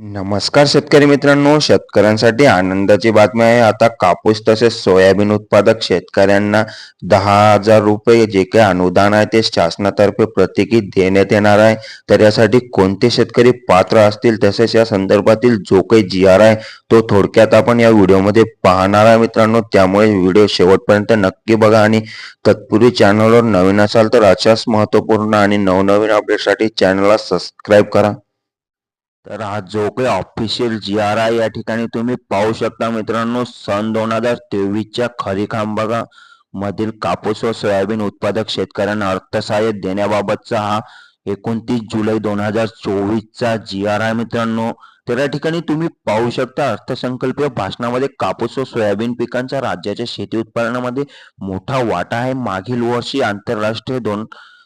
नमस्कार शेतकरी मित्रांनो, शेतकऱ्यांसाठी आनंदाची बातमी आहे. आता कापूस तसेच सोयाबीन उत्पादक शेतकऱ्यांना 10,000 रुपये जे काही अनुदान आहे ते शासनातर्फे प्रत्येकी देण्यात येणार आहे. तर यासाठी कोणते शेतकरी पात्र असतील तसेच या संदर्भातील जो काही GR आहे तो थोडक्यात आपण या व्हिडिओमध्ये पाहणार आहे मित्रांनो. त्यामुळे व्हिडिओ शेवटपर्यंत नक्की बघा आणि तत्पूर्वी चॅनलवर नवीन असाल तर अशाच महत्त्वपूर्ण आणि नवनवीन अपडेटसाठी चॅनलला सबस्क्राईब करा. तर हा जो काही ऑफिशियल GR आहे या ठिकाणी तुम्ही पाहू शकता मित्रांनो. सन 2023च्या खरीप हंगामा मधील कापूस व सोयाबीन उत्पादक शेतकऱ्यांना अर्थसहाय्य देण्याबाबतचा हा 29 जुलै 2024चा GR आहे मित्रांनो. तर या ठिकाणी तुम्ही पाहू शकता अर्थसंकल्पीय भाषणामध्ये कापूस व सोयाबीन पिकांचा राज्याच्या शेती उत्पादनामध्ये मोठा वाटा आहे. मागील वर्षी आंतरराष्ट्रीय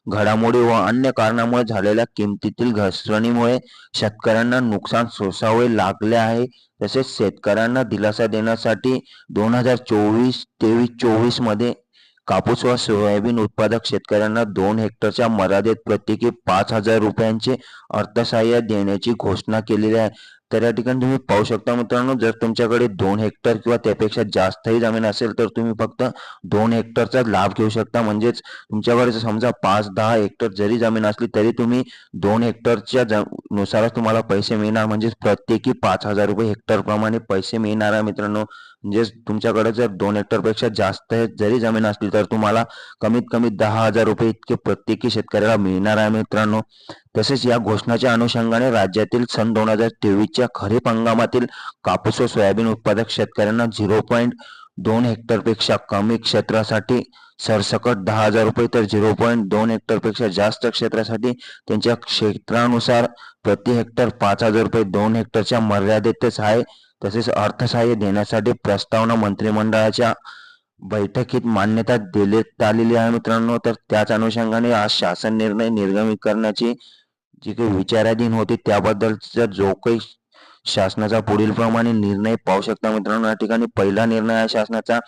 घडामोडी व अन्य कारणामुळे झालेल्या किमतीतील घसरणीमुळे शेतकऱ्यांना नुकसान सोसावे लागले आहे. तसेच शेतकऱ्यांना दिलासा देण्यासाठी 2024 मध्ये कापूस व सोयाबीन उत्पादक शेतकऱ्यांना 2 हेक्टरच्या मर्यादेत प्रत्येकी 5,000 रुपयांचे अर्थसहाय्य देण्याची घोषणा केलेली आहे. तर या ठिकाणी तुम्ही पाहू शकता मित्रांनो, जर तुमच्याकडे 2 हेक्टर किंवा त्यापेक्षा जास्तही जमीन असेल तर तुम्ही फक्त 2 हेक्टरचा लाभ घेऊ शकता. म्हणजेच तुमच्याकडे जर समजा 5-10 हेक्टर जरी जमीन असली तरी तुम्ही 2 हेक्टरच्या नुसारच तुम्हाला पैसे मिळणार. म्हणजेच प्रत्येकी 5,000 रुपये हेक्टर प्रमाणे पैसे मिळणार आहे मित्रांनो. म्हणजेच तुमच्याकडे जर 2 हेक्टरपेक्षा जास्त जरी जमीन असली तर तुम्हाला कमीत कमी 10,000 रुपये इतके प्रत्येकी शेतकऱ्याला मिळणार आहे मित्रांनो. तसेच या घोषणाच्या अनुषंगाने राज्यातील सन 2023च्या खरीप हंगामातील कापूस व सोयाबीन उत्पादक शेतकऱ्यांना 0.2 हेक्टरपेक्षा कमी क्षेत्रासाठी सरसकट 10,000 रुपये तर 0.2 हेक्टरपेक्षा जास्त क्षेत्रासाठी त्यांच्या क्षेत्रानुसार प्रति हेक्टर 5,000 रुपये 2 हेक्टरच्या मर्यादेतच आहे. तसेच अर्थसहाय्य देण्यासाठी प्रस्तावना मंत्रिमंडळाच्या बैठकीत मान्यता देण्यात आलेली आहे मित्रांनो. तर त्याच अनुषंगाने आज शासन निर्णय निर्गमित करण्याची जी काही विचाराधीन होती त्याबद्दलचा जो काही शासनाचा पुढील प्रमाणे निर्णय पाहू शकता मित्रांनो. या ठिकाणी पहिला निर्णय आहे शासनाचा.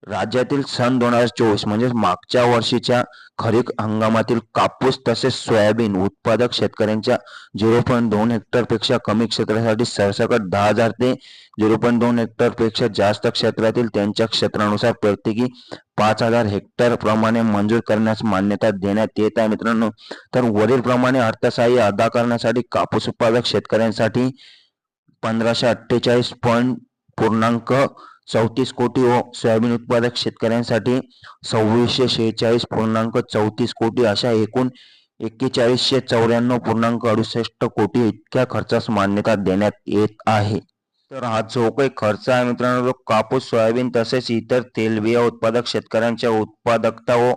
राज्यातील सन 2024 म्हणजेच मागच्या वर्षीच्या खरीप हंगामातील कापूस तसेच सोयाबीन उत्पादक शेतकऱ्यांच्या 0.2 हेक्टरपेक्षा कमी क्षेत्रासाठी सरसकट 10,000 ते 0.2 हेक्टरपेक्षा जास्त क्षेत्रातील त्यांच्या क्षेत्रानुसार प्रत्येकी 5,000 हेक्टर प्रमाणे मंजूर करण्यास मान्यता देण्यात येत आहे मित्रांनो. तर वरील प्रमाणे अर्थसहाय्य अदा करण्यासाठी कापूस उत्पादक शेतकऱ्यांसाठी 1,548 पूर्णांक 34 कोटी व सोयाबीन उत्पादक शेतकऱ्यांसाठी 2,646.34 कोटी अशा एकूण 4,194.68 कोटी इतक्या खर्चास मान्यता देण्यात येत आहे. तर हा जो काही खर्च आहे मित्रांनो तो कापूस सोयाबीन तसेच इतर तेलबिया उत्पादक शेतकऱ्यांच्या उत्पादकता व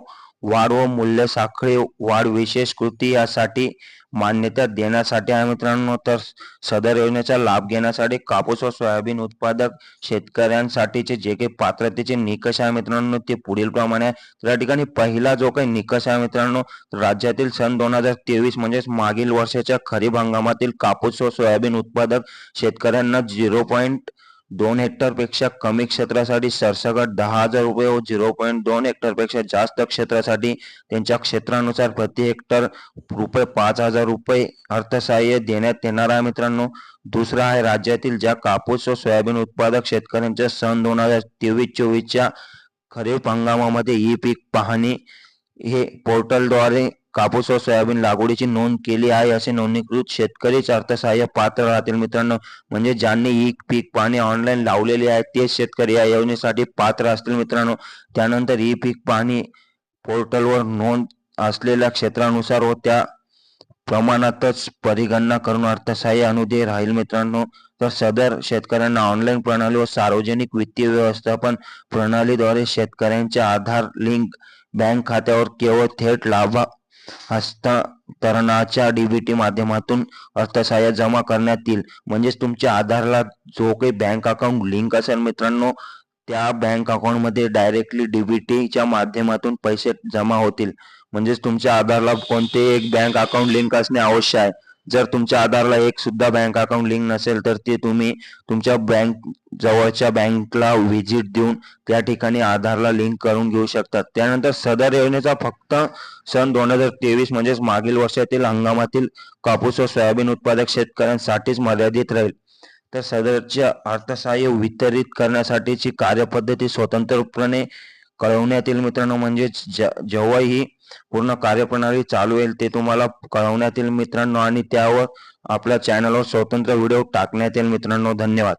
वाढ व मूल्य साखळी वाढ विशेष कृती यासाठी मान्यता देण्यासाठी आहे मित्रांनो. तर सदर योजनेचा लाभ घेण्यासाठी कापूस व सोयाबीन उत्पादक शेतकऱ्यांसाठीचे जे काही पात्रतेचे निकष आहे मित्रांनो ते पुढील प्रमाणे आहे. तर या ठिकाणी पहिला जो काही निकष आहे मित्रांनो, राज्यातील सन 2023 म्हणजेच मागील वर्षाच्या खरीप हंगामातील कापूस व सोयाबीन उत्पादक शेतकऱ्यांना 0.2 हेक्टरपेक्षा कमी क्षेत्रासाठी सरसकट 10,000 रुपये व 0.2 हेक्टरपेक्षा जास्त क्षेत्रासाठी त्यांच्या क्षेत्रानुसार प्रति हेक्टर रुपये 5,000 रुपये अर्थसहाय्य देण्यात येणार आहे मित्रांनो. दुसरा आहे राज्यातील ज्या कापूस व सोयाबीन उत्पादक शेतकऱ्यांच्या सन 2023-24च्या खरीप हंगामामध्ये ई पीक पाहणी हे पोर्टलद्वारे कापूस व सोयाबीन लागवडीची नोंद केली आहे असे नोंदणीकृत शेतकरीच अर्थसहाय्य पात्र राहतील मित्रांनो. म्हणजे ज्यांनी ई पीक पाहणी ऑनलाईन लावलेली आहे तेच शेतकरी या योजनेसाठी पात्र असतील मित्रांनो. त्यानंतर ई पीक पाहणी पोर्टलवर नोंद असलेल्या क्षेत्रानुसार व त्या प्रमाणातच परिगणना करून अर्थसहाय्य अनुदेय राहील मित्रांनो. तर सदर शेतकऱ्यांना ऑनलाईन प्रणाली व सार्वजनिक वित्तीय व्यवस्थापन प्रणालीद्वारे शेतकऱ्यांच्या आधार लिंक बँक खात्यावर केवळ थेट लाभ हस्तांतरणाच्या डीबीटी माध्यमातून अर्थसहाय्य जमा करण्यात येईल. म्हणजेच तुमच्या आधारला जो काही बँक अकाउंट लिंक असेल मित्रांनो त्या बँक अकाउंटमध्ये डायरेक्टली डीबीटीच्या माध्यमातून पैसे जमा होतील. म्हणजेच तुमच्या आधारला कोणते एक बँक अकाउंट लिंक असणे आवश्यक आहे. जर तुमच्या आधारला एक सुद्धा बँक अकाउंट लिंक नसेल तर ते तुम्ही तुमच्या बँक जवळच्या बँकला व्हिजिट देऊन त्या ठिकाणी आधारला लिंक करून घेऊ शकतात. त्यानंतर सदर योजनेचा फक्त सन 2023 म्हणजेच मागील वर्षातील हंगामातील कापूस व सोयाबीन उत्पादक शेतकऱ्यांसाठीच मर्यादित राहील. तर सदरचे अर्थसहाय्य वितरित करण्यासाठीची कार्यपद्धती स्वतंत्रपणे कळवण्यात येईल मित्रांनो. म्हणजेच जेव्हा ही पूर्ण कार्यप्रणाली चालू होईल ते तुम्हाला कळवण्यात येईल मित्रांनो, आणि त्यावर आपल्या चॅनलवर स्वतंत्र व्हिडिओ टाकण्यात येईल मित्रांनो. धन्यवाद.